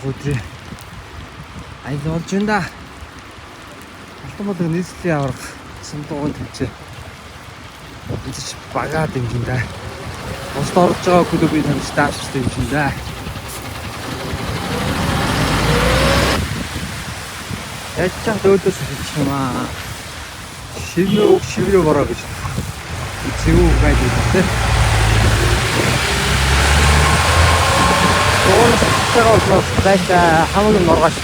өдрийн аял болж байна да. Алтан болог нийслэлийн аварга сандуугын төвчээ. Энд ч багаад юм жин да. Уст орж байгаа клубын таньж тааштай юм жин да. Ячаа өөдөөс хэлчих юм аа. Шивнөө бороо гэж. Зэвүү байж байгаа тийм. Оолсоо байшаа хамаг норгош.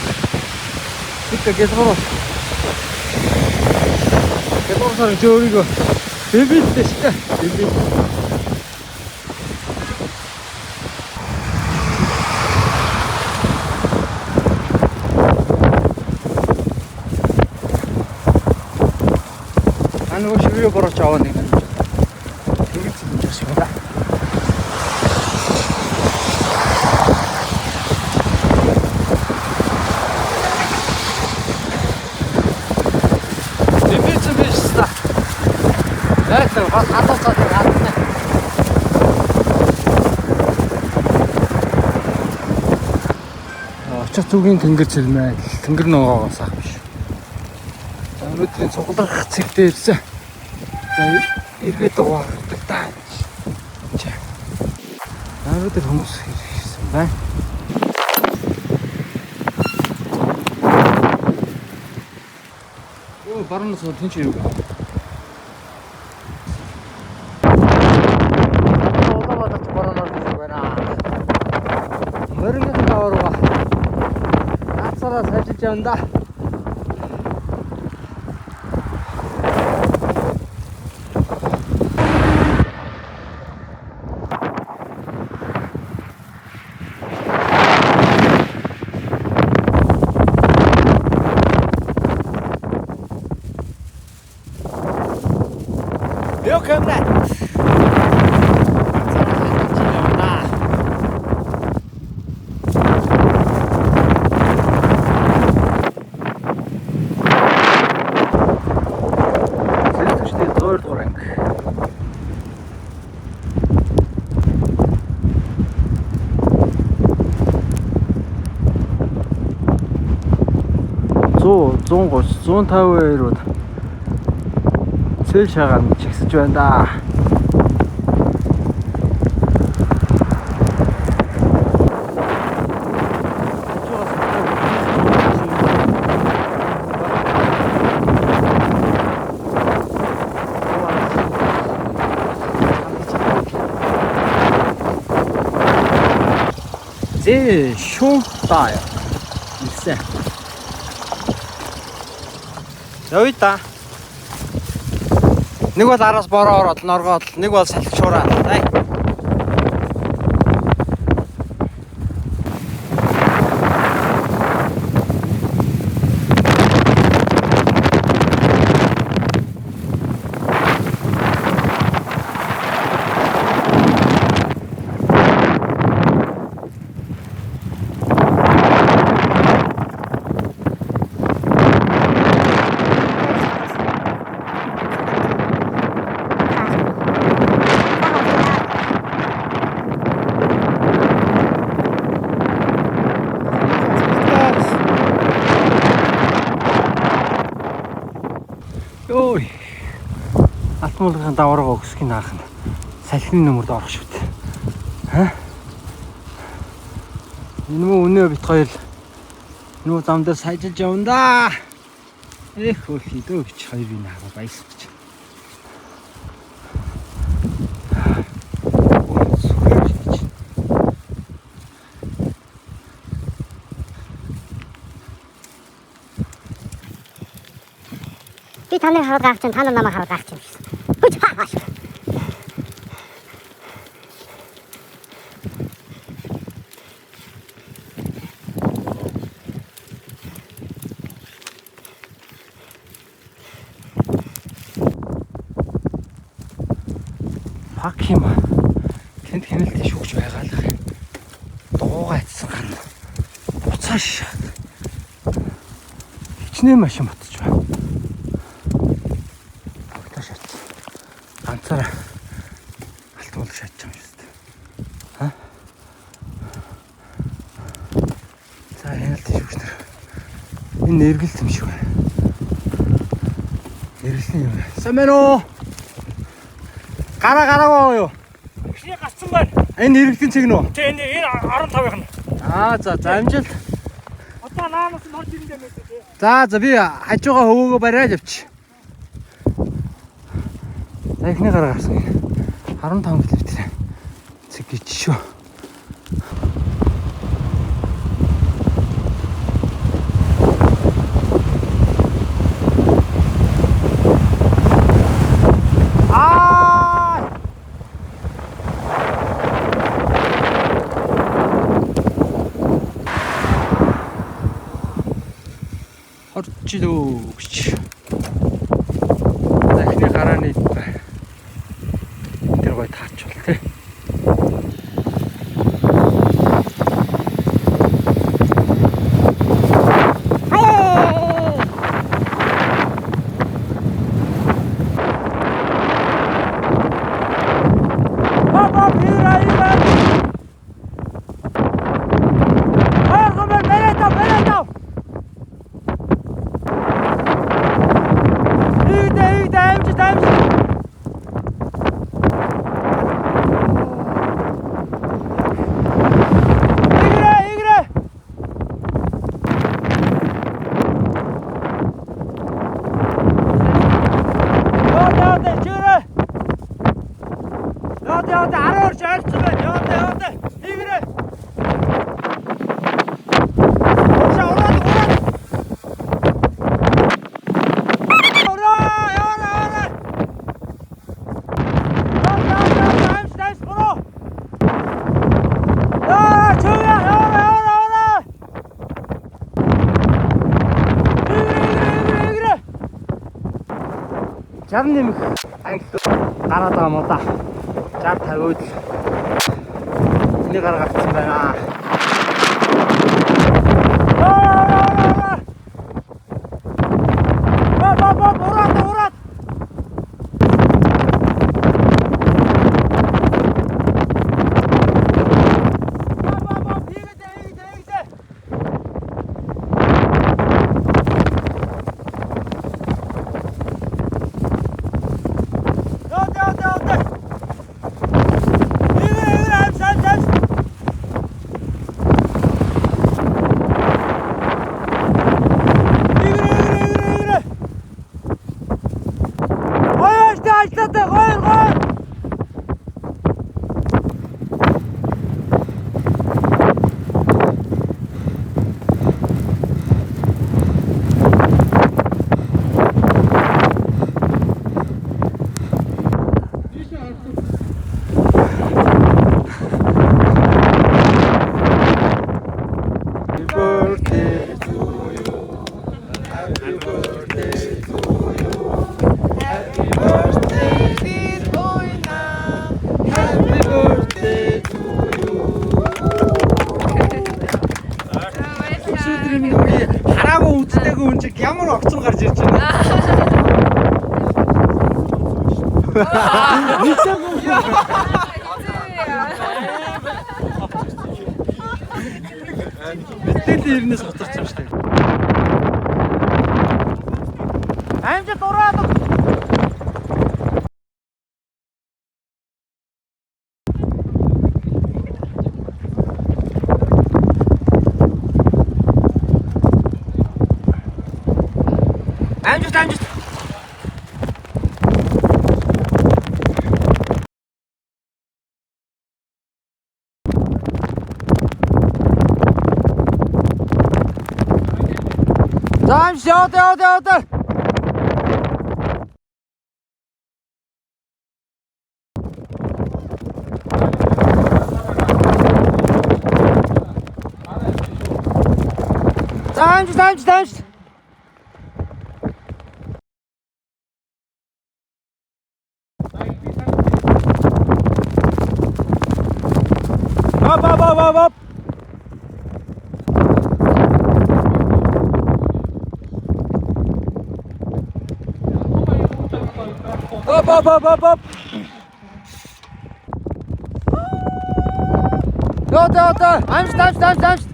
Tik гэлгоо. Гэлгоосоор зөөрийгөө бибилдээ шүү. Бибил. Анаа шивээ борооч аваа нэг юм. Тэгэж юм шиг байна. Бас хатууцаад гадна. Очих зүгийн тэнгэр чилмээ. Тэнгэр ногоогоос ах биш. За өнөөдрийн цуглах цэгтээ ирсэн. За иргэд дуурдаг та. Өнөөдөр хүмүүс ирсэн байна. Оо баруунаас тэнч ирв. Мөрөнгө таварга. Нацараа сажиж явна. Welcome back. Зуун 150-аар цэл шагаан чигсэж байна да. Зэ шум таа. Ирсэн. Явъя. Нэг бол араас бороо ороод норгоод, нэг бол салхи шуураад. Ай. Ой. Алтмуулгын даварга өгсгийн наах нь салхины нөмөрд орох шүү дээ. Ха? Энэ мөн өнөө бит хоёр нүү зам дээр сажиж явна да. Эх хөөе дөө бич хоёрын хараа баясгаж. Би таныг хараад гаагч, та нар намайг хараад гаагч юм гэсэн. Хүч хааш. Пак юм. Тэнд хяналтын шүүгч байгаа л гэх. Дуугайцсан гана. Буцааш. Хичнээн машин батж байна. Ганцаараа алтан бол шатж байгаа юм шүү дээ. Ха? Энэ эргэлт юм шиг байна. Эргэлтийн юм. Сайн байна уу? Гараагаа юу? Эхний гацсан байна. Энэ эргэлтийн цэг нөө. Тэ энэ 15-ын. За амжилт. Одоо наанаас нь орж ирэндээ мэдээ тий. За би хажуугаа хөвөөгөө бариад явчих. За эхний гараа гарсан. 15 км. Цэг гэж шүү. Орчлоо гэж. Дахны гарааны тэр гой таачвал тий. Жарн нэмэх англи гараад байгаа мó да. 60 50 үйл. Энийг гараа гарсан байна. Ураад. Хараагүй үзтэйгүй хүн чиг ямар огцон гарч ирж байна. Мэдээлэл ирнээс хоцорч юм шүү дээ. Амжилт ураад. Амжилт. Яваа. Амжилт. Up. Up. Go. Амжилт.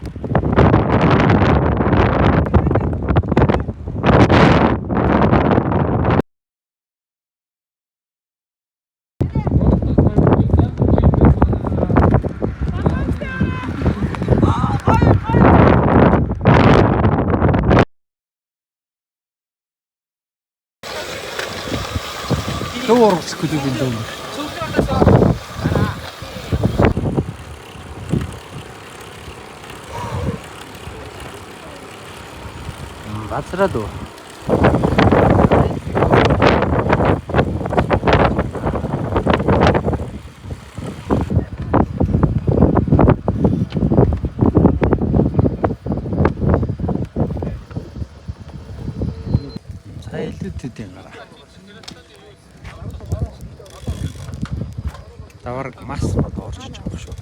клубын дөмөр. Бацраад уу. Илүүдэд гараа. Тавар мас орчиж байгаа шүү.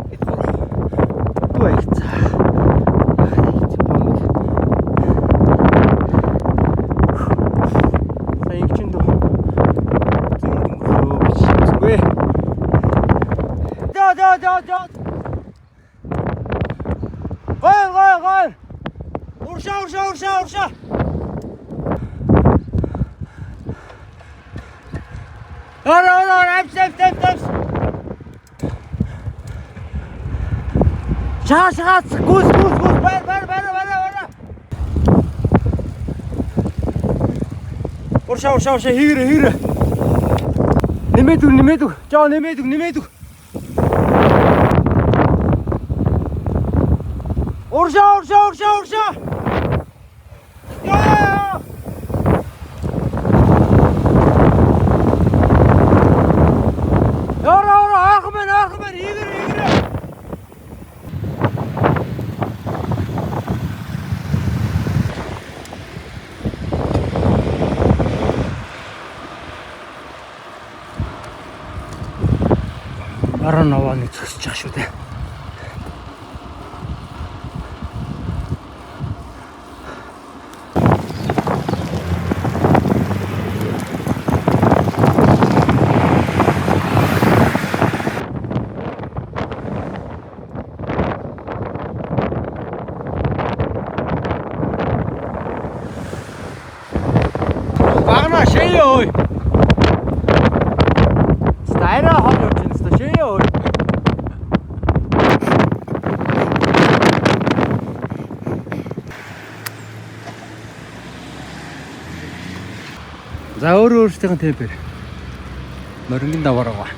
Амс. Гой. Урша. Амс. Шаас гүс бара. Урша хийрэ. Нэмэдэг. Жаа нэмэдэг. Урша. Яа! Ахмад хийгэр. Бараа навааны зөксөж байгаа шүү дээ. Багна шеё. Стайра хол явж шеё. За өөрсдийнх нь темпэр. Мөрөнгөн даваар байгаа.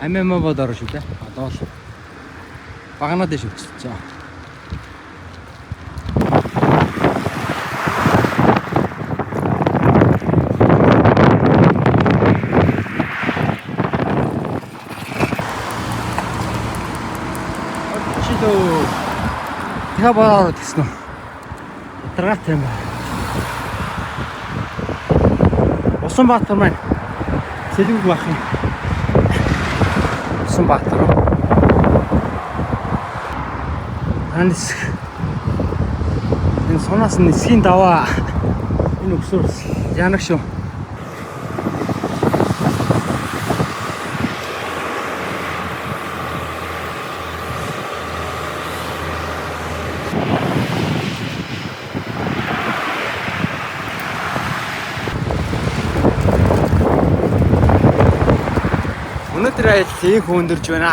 Амима бодоор шүү дээ. Одоо л багнаад дэш өчсөж байгаа. Яа бараад гэсэн үү? Утрагат юм байна. Усанбаатар маань сэлэг бах юм. Усанбаатар. Анис энэ сонаас нисхийн даваа энэ өксөр янаг шүү. байдал их өндөрж байна.